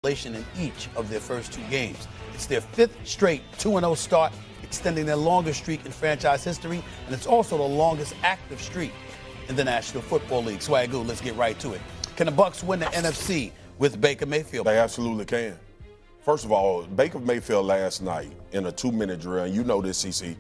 in each of their first 2 games. It's their 5th straight 2-0 start, extending their longest streak in franchise history, and it's also the longest active streak in the National Football League. Swagoo, let's get right to it. Can the Bucs win the NFC with Baker Mayfield? They absolutely can. First of all, Baker Mayfield last night in a 2-minute drill, and you know this, CC,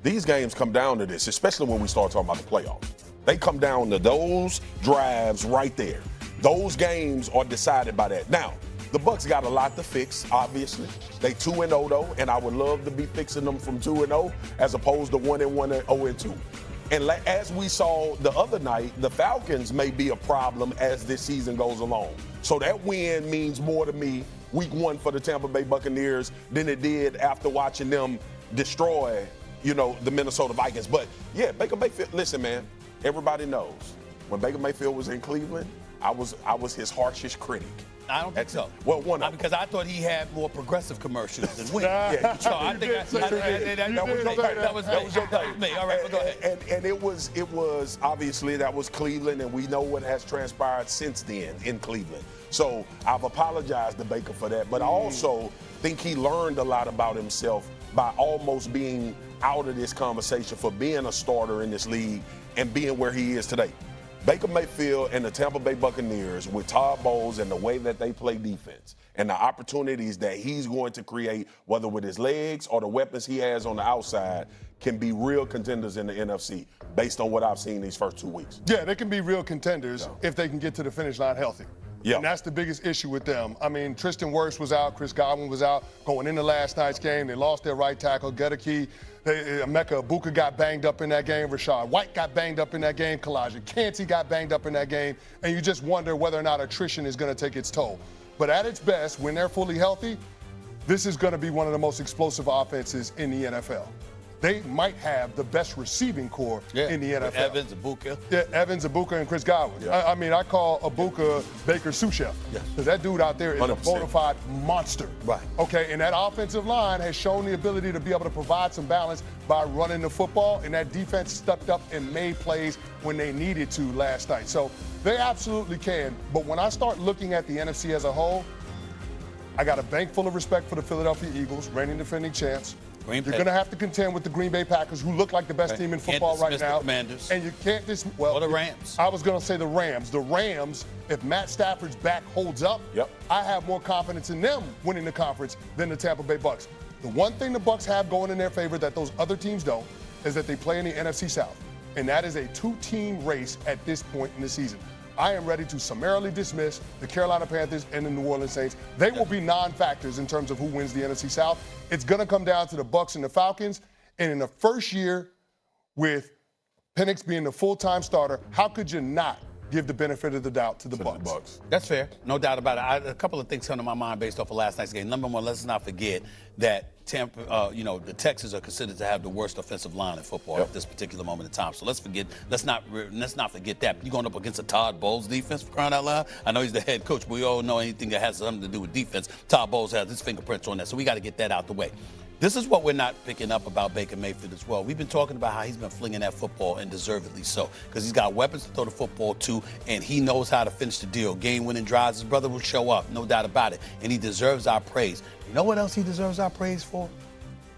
these games come down to this, especially when we start talking about the playoffs. They come down to those drives right there. Those games are decided by that. Now, the Bucs got a lot to fix, obviously. They 2-0 though, and I would love to be fixing them from 2-0 as opposed to 1-1 and 0-2. And as we saw the other night, the Falcons may be a problem as this season goes along. So that win means more to me week 1 for the Tampa Bay Buccaneers than it did after watching them destroy, the Minnesota Vikings. But yeah, Baker Mayfield, listen, man, everybody knows when Baker Mayfield was in Cleveland, I was his harshest critic. I don't think so. Well, because I thought he had more progressive commercials than Win. Yeah, so I think that was me. All right, go ahead. And it was obviously that was Cleveland, and we know what has transpired since then in Cleveland. So I've apologized to Baker for that, but I also think he learned a lot about himself by almost being out of this conversation for being a starter in this league and being where he is today. Baker Mayfield and the Tampa Bay Buccaneers with Todd Bowles and the way that they play defense and the opportunities that he's going to create, whether with his legs or the weapons he has on the outside, can be real contenders in the NFC based on what I've seen these first 2 weeks. Yeah, they can be real contenders if they can get to the finish line healthy. Yeah. And that's the biggest issue with them. I mean, Tristan Wirfs was out, Chris Godwin was out going into last night's game. They lost their right tackle, Gedeke. Emeka Egbuka got banged up in that game. Rachaad White got banged up in that game. Kalijah Kancey got banged up in that game. And you just wonder whether or not attrition is going to take its toll. But at its best, when they're fully healthy, this is going to be one of the most explosive offenses in the NFL. They might have the best receiving core in the NFL. Evans, Egbuka. Yeah, Evans, Egbuka, and Chris Godwin. Yeah. I mean, I call Egbuka Baker's sous chef. Yes. Because that dude out there is 100%. A bona fide monster. Right. Okay, and that offensive line has shown the ability to be able to provide some balance by running the football, and that defense stepped up and made plays when they needed to last night. So they absolutely can. But when I start looking at the NFC as a whole, I got a bank full of respect for the Philadelphia Eagles, reigning defending champs. You're going to have to contend with the Green Bay Packers, who look like the best team in football right now. The Commanders. And you can't or the Rams. I was going to say the Rams. The Rams, if Matt Stafford's back holds up, I have more confidence in them winning the conference than the Tampa Bay Bucs. The one thing the Bucs have going in their favor that those other teams don't is that they play in the NFC South. And that is a 2-team race at this point in the season. I am ready to summarily dismiss the Carolina Panthers and the New Orleans Saints. They will be non-factors in terms of who wins the NFC South. It's going to come down to the Bucs and the Falcons. And in the first year, with Penix being the full-time starter, how could you not give the benefit of the doubt to the Bucs? That's fair. No doubt about it. A couple of things come to my mind based off of last night's game. Number one, let's not forget that the Texans are considered to have the worst offensive line in football at this particular moment in time. So let's not forget that. You're going up against a Todd Bowles defense, for crying out loud. I know he's the head coach, but we all know anything that has something to do with defense, Todd Bowles has his fingerprints on that. So we got to get that out the way. This is what we're not picking up about Baker Mayfield as well. We've been talking about how he's been flinging that football, and deservedly so, because he's got weapons to throw the football to, and he knows how to finish the deal. Game-winning drives, his brother will show up, no doubt about it, and he deserves our praise. You know what else he deserves our praise for?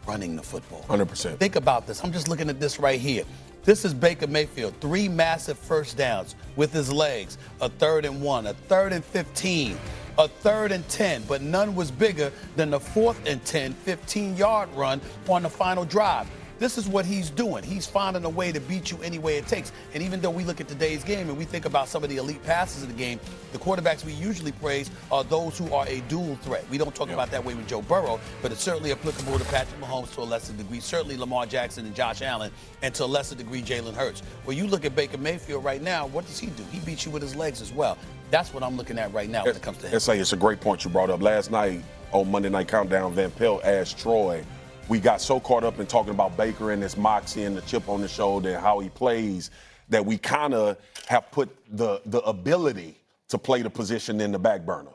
Running the football. 100%. Think about this. I'm just looking at this right here. This is Baker Mayfield, 3 massive first downs with his legs, a 3rd and 1, a 3rd and 15. A 3rd and 10, but none was bigger than the 4th and 10, 15-yard run on the final drive. This is what he's doing. He's finding a way to beat you any way it takes. And even though we look at today's game and we think about some of the elite passes of the game, the quarterbacks we usually praise are those who are a dual threat. We don't talk about that way with Joe Burrow, but it's certainly applicable to Patrick Mahomes to a lesser degree, certainly Lamar Jackson and Josh Allen, and to a lesser degree Jalen Hurts. When you look at Baker Mayfield right now, what does he do? He beats you with his legs as well. That's what I'm looking at right now when it comes to him. It's a great point you brought up. Last night on Monday Night Countdown, Van Pelt asked Troy, we got so caught up in talking about Baker and his moxie and the chip on the shoulder and how he plays that we kind of have put the ability to play the position in the back burner.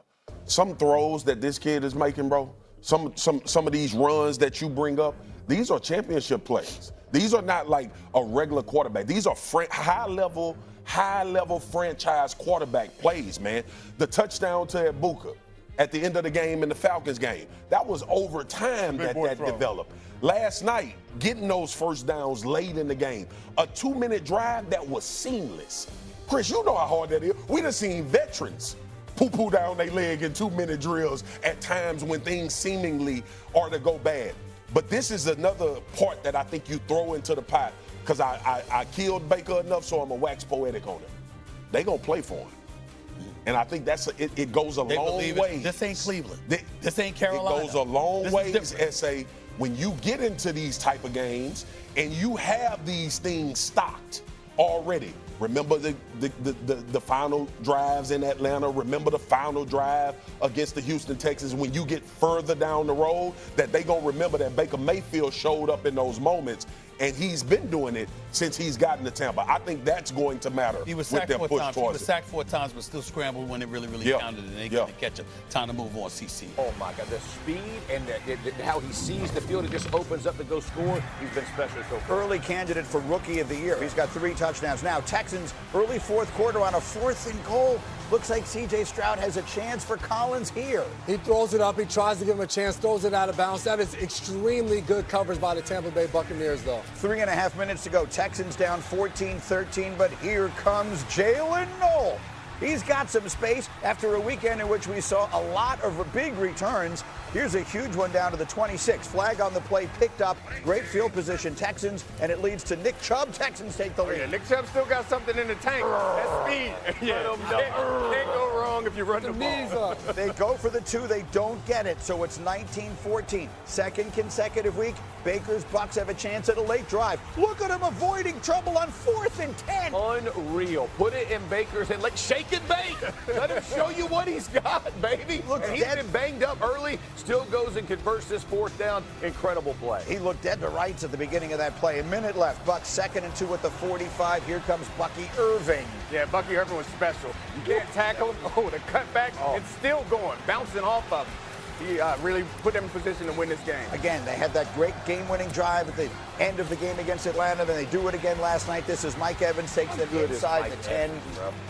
Some throws that this kid is making, bro, some of these runs that you bring up, these are championship plays. These are not like a regular quarterback. These are high-level franchise quarterback plays, man. The touchdown to Egbuka at the end of the game in the Falcons game. That was over time that developed. Last night, getting those first downs late in the game, a 2-minute drive that was seamless. Chris, you know how hard that is. We done seen veterans poo-poo down their leg in 2-minute drills at times when things seemingly are to go bad. But this is another part that I think you throw into the pot, because I killed Baker enough, so I'm going to wax poetic on it. They going to play for him. And I think it goes a long way. This ain't Cleveland. This ain't Carolina. It goes a long way and say, when you get into these type of games and you have these things stocked already, remember the final drives in Atlanta, remember the final drive against the Houston Texans, when you get further down the road, that they going to remember that Baker Mayfield showed up in those moments, and he's been doing it since he's gotten to Tampa. I think that's going to matter. He was sacked 4 times. He was sacked 4 times, but still scrambled when it really counted, and they get to catch him. Time to move on, CC. Oh, my God. The speed and how he sees the field, it just opens up to go score. He's been special so far. Early candidate for Rookie of the Year. He's got 3 touchdowns now. Texans, early fourth quarter on a 4th and goal. Looks like C.J. Stroud has a chance for Collins here. He throws it up. He tries to give him a chance, throws it out of bounds. That is extremely good coverage by the Tampa Bay Buccaneers, though. 3.5 minutes to go. Texans down 14-13, but here comes Jayden. He's got some space after a weekend in which we saw a lot of big returns. Here's a huge one down to the 26. Flag on the play, picked up. Great field position, Texans, and it leads to Nick Chubb. Texans take the lead. Yeah, Nick Chubb still got something in the tank. That's speed. Can't go wrong if you run the ball. They go for the 2. They don't get it, so it's 19-14. Second consecutive week, Baker's Bucs have a chance at a late drive. Look at him avoiding trouble on 4th and 10. Unreal. Put it in Baker's hand. Like, shake and bake. Let him show you what he's got, baby. And he's been banged up early. Still goes and converts this 4th down. Incredible play. He looked dead to rights at the beginning of that play. A minute left. Bucs 2nd and 2 at the 45. Here comes Bucky Irving. Yeah, Bucky Irving was special. You can't tackle him. Oh, the cutback. It's still going, bouncing off of him. He really put them in position to win this game. Again, they had that great game-winning drive at the end of the game against Atlanta. Then they do it again last night. This is Mike Evans, takes them inside the 10.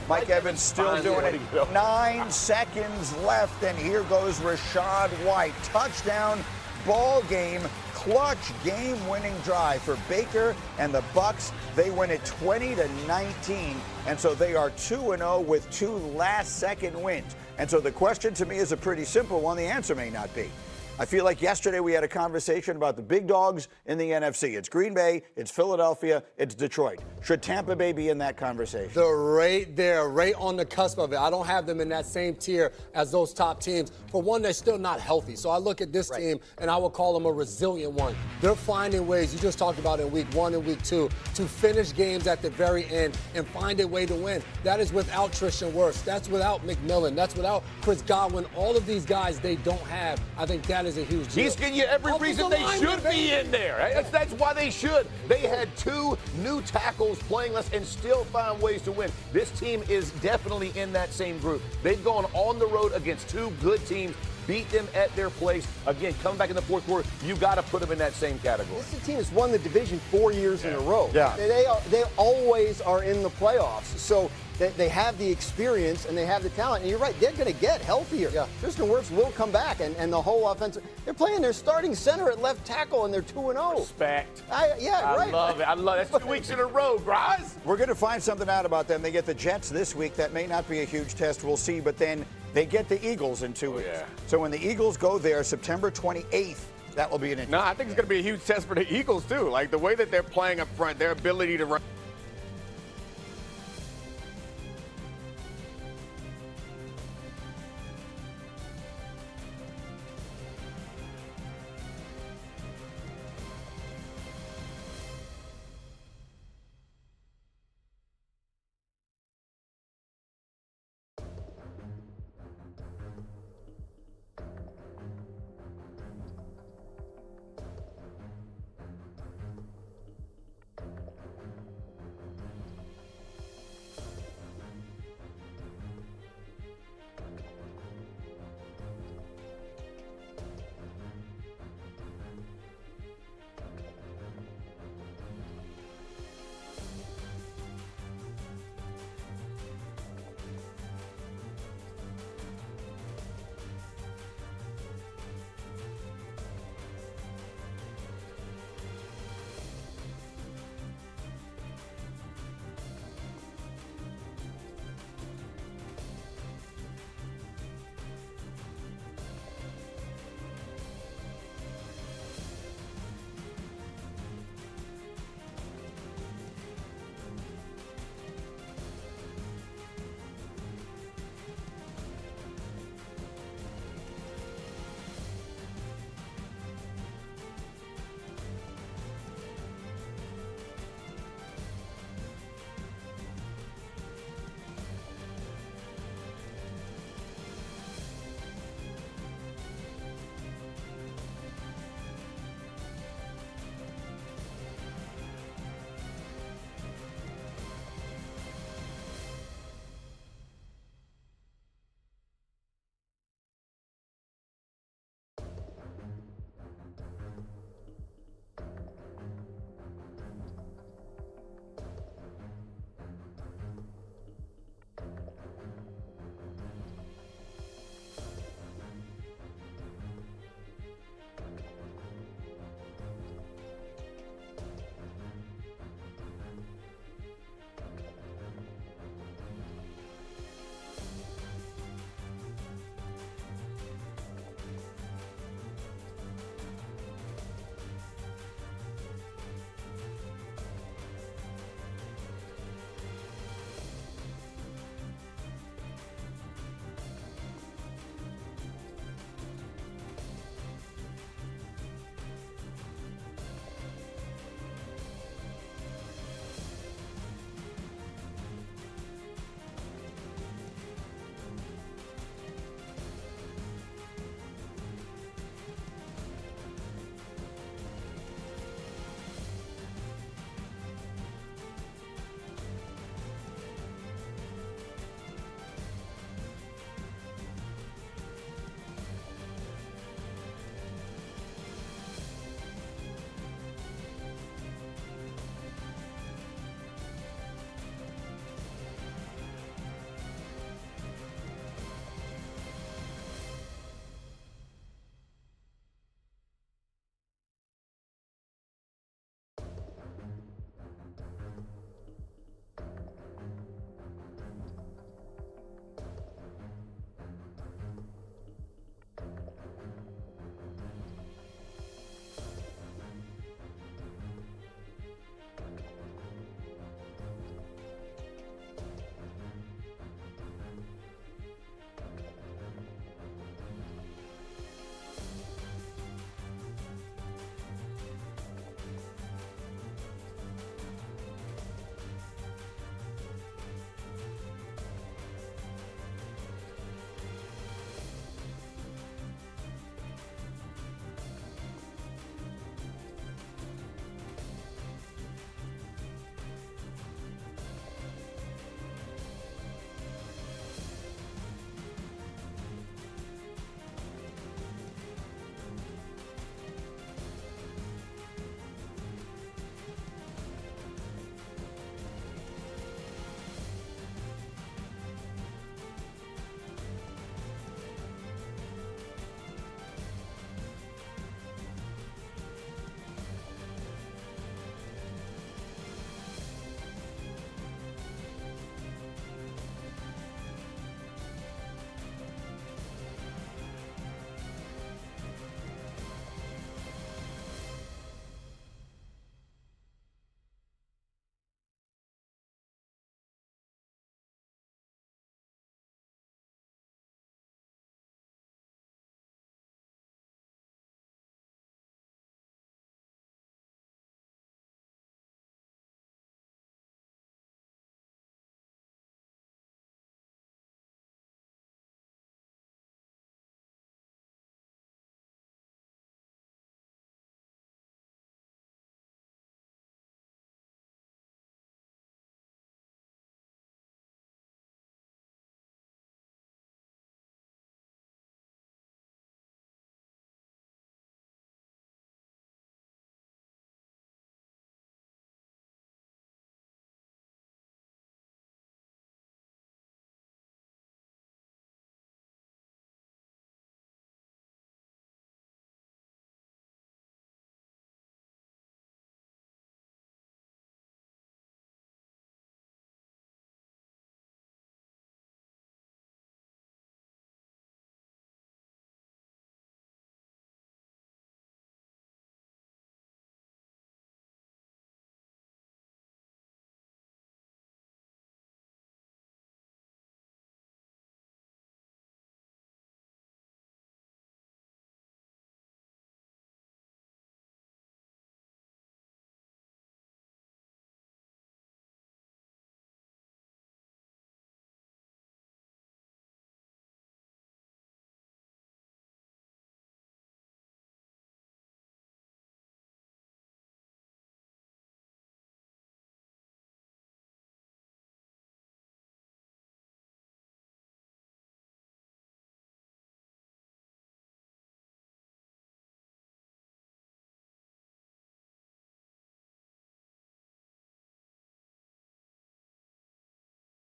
Mike Evans still doing it. 9 seconds left, and here goes Rachaad White. Touchdown, ball game, clutch game-winning drive for Baker and the Bucs. They win it 20-19, and so they are 2-0 with 2 last-second wins. And so the question to me is a pretty simple one. The answer may not be. I feel like yesterday we had a conversation about the big dogs in the NFC. It's Green Bay, it's Philadelphia, it's Detroit. Should Tampa Bay be in that conversation? They're right there, right on the cusp of it. I don't have them in that same tier as those top teams. For one, they're still not healthy. So I look at this team, and I will call them a resilient one. They're finding ways, you just talked about in week 1 and week 2, to finish games at the very end and find a way to win. That is without Tristan Wirfs. That's without McMillan. That's without Chris Godwin. All of these guys they don't have. I think that is a huge deal. He's giving you every reason they should be in there. That's why they should. They had 2 new tackles playing less and still find ways to win. This team is definitely in that same group. They've gone on the road against 2 good teams, beat them at their place. Again, coming back in the 4th quarter, you got to put them in that same category. This team has won the division 4 years in a row. Yeah. They always are in the playoffs. So they have the experience and they have the talent. And you're right, they're going to get healthier. Yeah. Tristan Wirfs will come back, and the whole offense. They're playing their starting center at left tackle, and they're 2-0. Respect. I love it. I love it. That's 2 weeks in a row, guys. We're going to find something out about them. They get the Jets this week. That may not be a huge test. We'll see. But then they get the Eagles in 2 weeks. Yeah. So when the Eagles go there, September 28th, that will be an interesting No, I think it's going to be a huge test for the Eagles, too. Like, the way that they're playing up front, their ability to run.